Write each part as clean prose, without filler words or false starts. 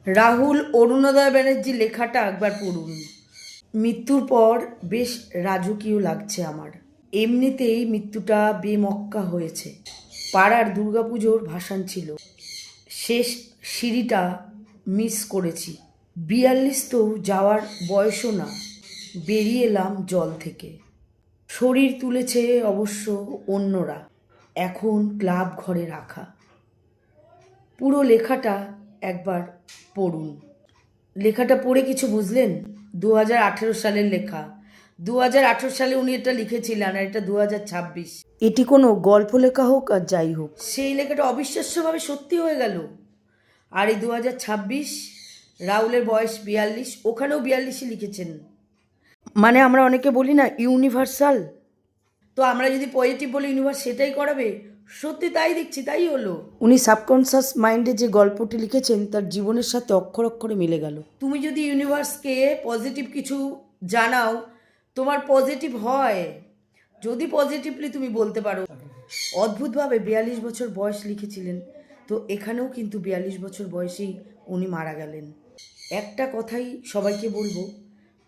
রাহুল অরুণোদয় ব্যানার্জি লেখাটা একবার পড়ুন। মৃত্যুর পর বেশ রাজকীয় লাগছে আমার। এমনিতেই মৃত্যুটা বেমক্কা হয়েছে। পাড়ার দুর্গাপুজোর ভাসান ছিল, শেষ সিঁড়িটা মিস করেছি। 42 তো যাওয়ার বয়সও না। বেরিয়ে এলাম জল থেকে। শরীর তুলেছে অবশ্য অন্যরা, এখন ক্লাব ঘরে রাখা। পুরো লেখাটা একবার পড়ুন। লেখাটা পড়ে কিছু বুঝলেন? 2018 সালের লেখা। 2018 সালে উনি এটা লিখেছিলেন, আর এটা 2026। এটি কোনো গল্প লেখা হোক আর যাই হোক, সেই লেখাটা অবিশ্বাস্যভাবে সত্যি হয়ে গেল। আর এই 2026, রাহুলের বয়স 42, ওখানেও 42ই লিখেছেন। মানে আমরা অনেকে বলি না ইউনিভার্সাল, তো আমরা যদি পজিটিভ বলি ইউনিভার্স সেটাই করাবে। সত্যি তাই দেখছি, তাই হলো। উনি সাবকনসিয়াস মাইন্ডে যে গল্পটি লিখেছেন তার জীবনের সাথে অক্ষর অক্ষরে মিলে গেল। তুমি যদি ইউনিভার্সকে পজিটিভ কিছু জানাও, তোমার পজিটিভ হয়। যদি পজিটিভলি তুমি বলতে পারো। অদ্ভুতভাবে 42 বছর বয়স লিখেছিলেন, তো এখানেও কিন্তু 42 বছর বয়সেই উনি মারা গেলেন। একটা কথাই সবাইকে বলবো,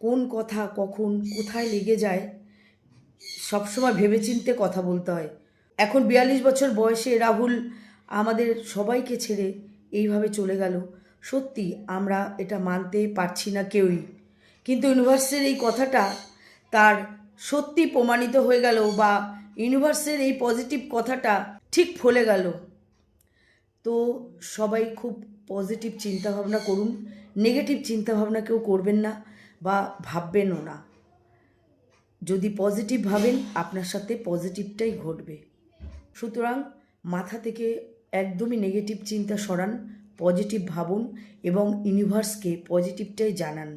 কোন কথা কখন কোথায় লেগে যায় সবসময় ভেবেচিন্তে কথা বলতে হয়। এখন 42 বছর বয়সে রাহুল আমাদের সবাইকে ছেড়ে এইভাবে চলে গেল। সত্যি আমরা এটা মানতে পারছি না কেউই, কিন্তু ইউনিভার্সের এই কথাটা তার সত্যি প্রমাণিত হয়ে গেল, বা ইউনিভার্সের এই পজিটিভ কথাটা ঠিক ফলে গেল। তো সবাই খুব পজিটিভ চিন্তাভাবনা করুন, নেগেটিভ চিন্তাভাবনা কেউ করবেন না বা ভাববেনও না। যদি পজিটিভ ভাবেন আপনার সাথে পজিটিভটাই ঘটবে। সুতরাং মাথা থেকে একদমই নেগেটিভ চিন্তা সরান, পজিটিভ ভাবুন এবং ইউনিভার্সকে পজিটিভটাই জানান।